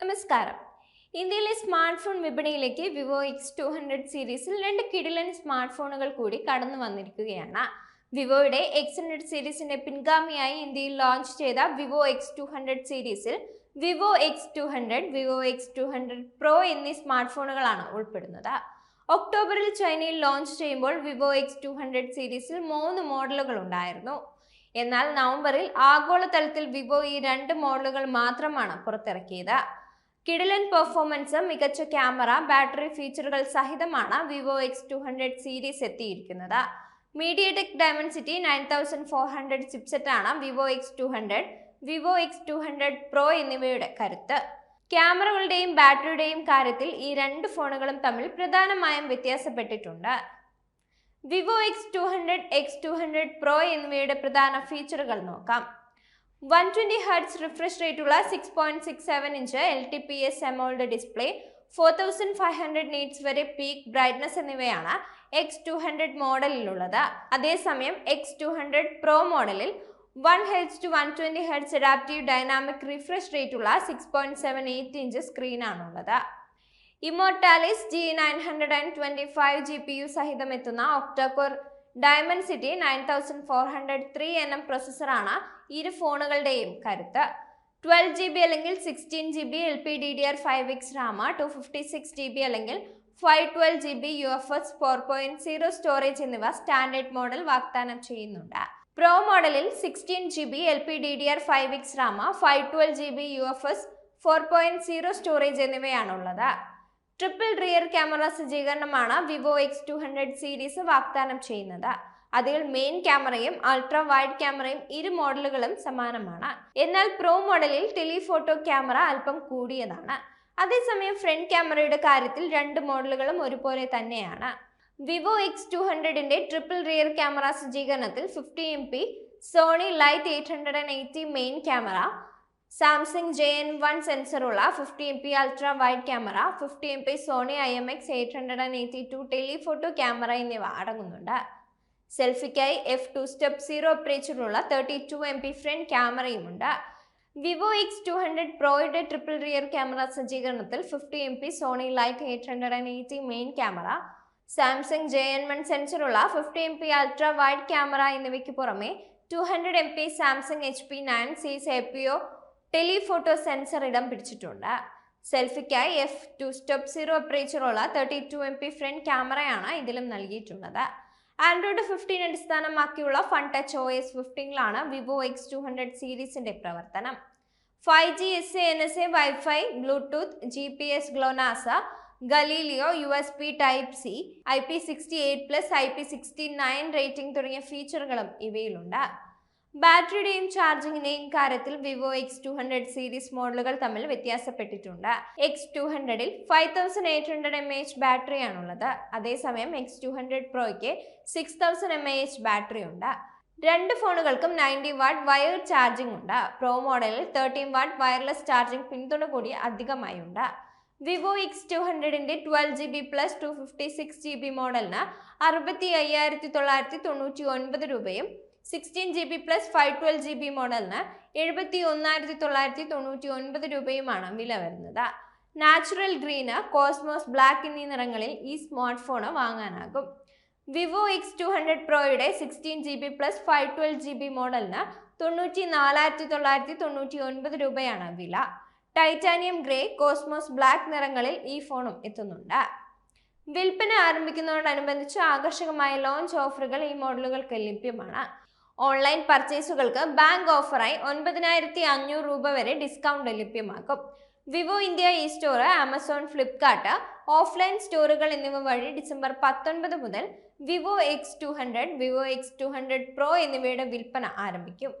നമസ്കാരം. ഇന്ത്യയിലെ smart phone വിപണിയിലേക്ക് Vivo X200 സീരീസിൽ രണ്ട് കിടിലൻ സ്മാർട്ട് ഫോണുകൾ കൂടി കടന്നു വന്നിരിക്കുകയാണ്. വിവോയുടെ X100 സീരീസിന്റെ പിൻഗാമിയായി ഇന്ത്യയിൽ ലോഞ്ച് ചെയ്ത വിവോ X200 സീരീസിൽ Vivo X200, Vivo X200 Pro എന്നീ സ്മാർട്ട് ഫോണുകളാണ് ഉൾപ്പെടുന്നത്. ഒക്ടോബറിൽ ചൈനയിൽ ലോഞ്ച് ചെയ്യുമ്പോൾ വിവോ X200 സീരീസിൽ 3 മോഡലുകൾ ഉണ്ടായിരുന്നു. എന്നാൽ നവംബറിൽ ആഗോളതലത്തിൽ വിവോ ഈ 2 മോഡലുകൾ മാത്രമാണ് പുറത്തിറക്കിയത്. കിടിലൻ പെർഫോമൻസ്, മികച്ച ക്യാമറ, ബാറ്ററി ഫീച്ചറുകൾ സഹിതമാണ് വിവോ X200 സീരീസ് എത്തിയിരിക്കുന്നത്. മീഡിയടെക് ഡയമൻസിറ്റി 9400 ചിപ്സെറ്റാണ് Vivo X200, Vivo X200 Pro എന്നിവയുടെ കരുത്ത്. ക്യാമറകളുടെയും ബാറ്ററിയുടെയും കാര്യത്തിൽ ഈ 2 ഫോണുകളും തമ്മിൽ പ്രധാനമായും വ്യത്യാസപ്പെട്ടിട്ടുണ്ട്. വിവോ X200, X200 Pro എന്നിവയുടെ പ്രധാന ഫീച്ചറുകൾ നോക്കാം. 120Hz റിഫ്രഷ് റേറ്റുള്ള 6.67 inch LTPS AMOLED display, 4500 nits വരെ പീക്ക് ബ്രൈറ്റ്നസ് എന്നിവയാണ് X200 മോഡലിലുള്ളത്. അതേസമയം X200 Pro മോഡലിൽ 1Hz to 120Hz adaptive dynamic refresh റേറ്റുള്ള 6.78 ഇഞ്ച് സ്ക്രീനാണുള്ളത്. ഇമോർട്ടാലിസ് G925 GPU സഹിതം എത്തുന്ന ഒക്ടാകോർ ഡയമൻസിറ്റി 9403 nm പ്രൊസസ്സറാണ് ഇരു ഫോണുകളുടെയും കരുത്ത്. 12GB അല്ലെങ്കിൽ 16GB LPDDR5X RAM, 256GB അല്ലെങ്കിൽ 512GB UFS 4.0 സ്റ്റോറേജ് എന്നിവ സ്റ്റാൻഡേർഡ് മോഡൽ വാഗ്ദാനം ചെയ്യുന്നുണ്ട്. പ്രോ മോഡലിൽ 16GB LPDDR5X RAM, 512GB UFS 4.0 storage എന്നിവയാണുള്ളത്. ട്രിപ്പിൾ റിയർ ക്യാമറ സജ്ജീകരണമാണ് വിവോ X200 സീരീസ് വാഗ്ദാനം ചെയ്യുന്നത്. അതിൽ മെയിൻ ക്യാമറയും അൾട്രാ വൈഡ് ക്യാമറയും ഇരു മോഡലുകളും സമാനമാണ്. എന്നാൽ പ്രോ മോഡലിൽ ടെലിഫോട്ടോ ക്യാമറ അല്പം കൂടിയതാണ്. അതേസമയം ഫ്രണ്ട് ക്യാമറയുടെ കാര്യത്തിൽ 2 മോഡലുകളും ഒരുപോലെ തന്നെയാണ്. വിവോ X200ന്റെ ട്രിപ്പിൾ റിയർ ക്യാമറ സജ്ജീകരണത്തിൽ 50MP Sony LYT 880 main camera, Samsung JN1 സെൻസറുള്ള 50MP ultra wide camera, 50MP Sony IMX 882 telephoto camera എന്നിവ അടങ്ങുന്നുണ്ട്. സെൽഫിക്കായി f2 സ്റ്റെപ്പ് 0 അപ്പേച്ചറുള്ള 32MP ഫ്രണ്ട് ക്യാമറയുമുണ്ട്. വിവോ X200 Proയുടെ ട്രിപ്പിൾ റിയർ ക്യാമറ സജ്ജീകരണത്തിൽ 50MP Sony LYT 880 main camera, Samsung JN1 സെൻസറുള്ള 50MP ultra wide camera എന്നിവയ്ക്ക് പുറമെ 200MP Samsung HP9 series APO telephoto sensor ഇടം പിടിച്ചിട്ടുണ്ട്. സെൽഫിക്കായി f2 സ്റ്റെപ്പ് 0 അപ്പേച്ചറുള്ള 32MP ഫ്രണ്ട് ക്യാമറയാണ് ഇതിലും നൽകിയിട്ടുള്ളത്. ആൻഡ്രോയിഡ് 15 അടിസ്ഥാനമാക്കിയുള്ള ഫൺ ടച്ച് OS 15ലാണ് വിവോ X200 സീരീസിന്റെ പ്രവർത്തനം. 5G SA NSA wifi, Bluetooth, GPS GLONASS, Galileo, USB Type-C, IP68+, IP69 rating തുടങ്ങിയ ഫീച്ചറുകളും ഇവയിലുണ്ട്. ബാറ്ററിയുടെയും ചാർജിങ്ങിന്റെയും കാര്യത്തിൽ വിവോ X200 സീരീസ് മോഡലുകൾ തമ്മിൽ വ്യത്യാസപ്പെട്ടിട്ടുണ്ട്. X200ൽ 5800 mAh ബാറ്ററിയാണുള്ളത്. അതേസമയം X200 Proയ്ക്ക് 6000 mAh ബാറ്ററി ഉണ്ട്. 2 ഫോണുകൾക്കും 90W വയർഡ് ചാർജിംഗ് ഉണ്ട്. പ്രോ മോഡലിൽ 13W വയർലെസ് ചാർജിംഗ് പിന്തുണ കൂടി അധികമായി ഉണ്ട്. വിവോ X200ന്റെ 12GB + 256GB മോഡലിന് 65999 രൂപയും 16GB + 512GB മോഡലിന് 71999 രൂപയുമാണ് വില വരുന്നത്. നാച്ചുറൽ ഗ്രീന്, കോസ്മോസ് ബ്ലാക്ക് എന്നീ നിറങ്ങളിൽ ഈ സ്മാർട്ട് ഫോൺ വാങ്ങാനാകും. വിവോ X200 Proയുടെ 16GB + 512GB മോഡലിന് 94999 രൂപയാണ് വില. ടൈറ്റാനിയം ഗ്രേ, കോസ്മോസ് ബ്ലാക്ക് നിറങ്ങളിൽ ഈ ഫോണും എത്തുന്നുണ്ട്. വിൽപ്പന ആരംഭിക്കുന്നതോടനുബന്ധിച്ച് ആകർഷകമായ ലോഞ്ച് ഓഫറുകൾ ഈ മോഡലുകൾക്ക് ലഭ്യമാണ്. ഓൺലൈൻ പർച്ചേസുകൾക്ക് ബാങ്ക് ഓഫറായി 9500 രൂപ വരെ ഡിസ്കൗണ്ട് ലഭ്യമാക്കും. Vivo India store, Amazon, Flipkart, offline സ്റ്റോറുകൾ എന്നിവ വഴി ഡിസംബർ 19 മുതൽ Vivo X200, Vivo X200 Pro എന്നിവയുടെ വിൽപ്പന ആരംഭിക്കും.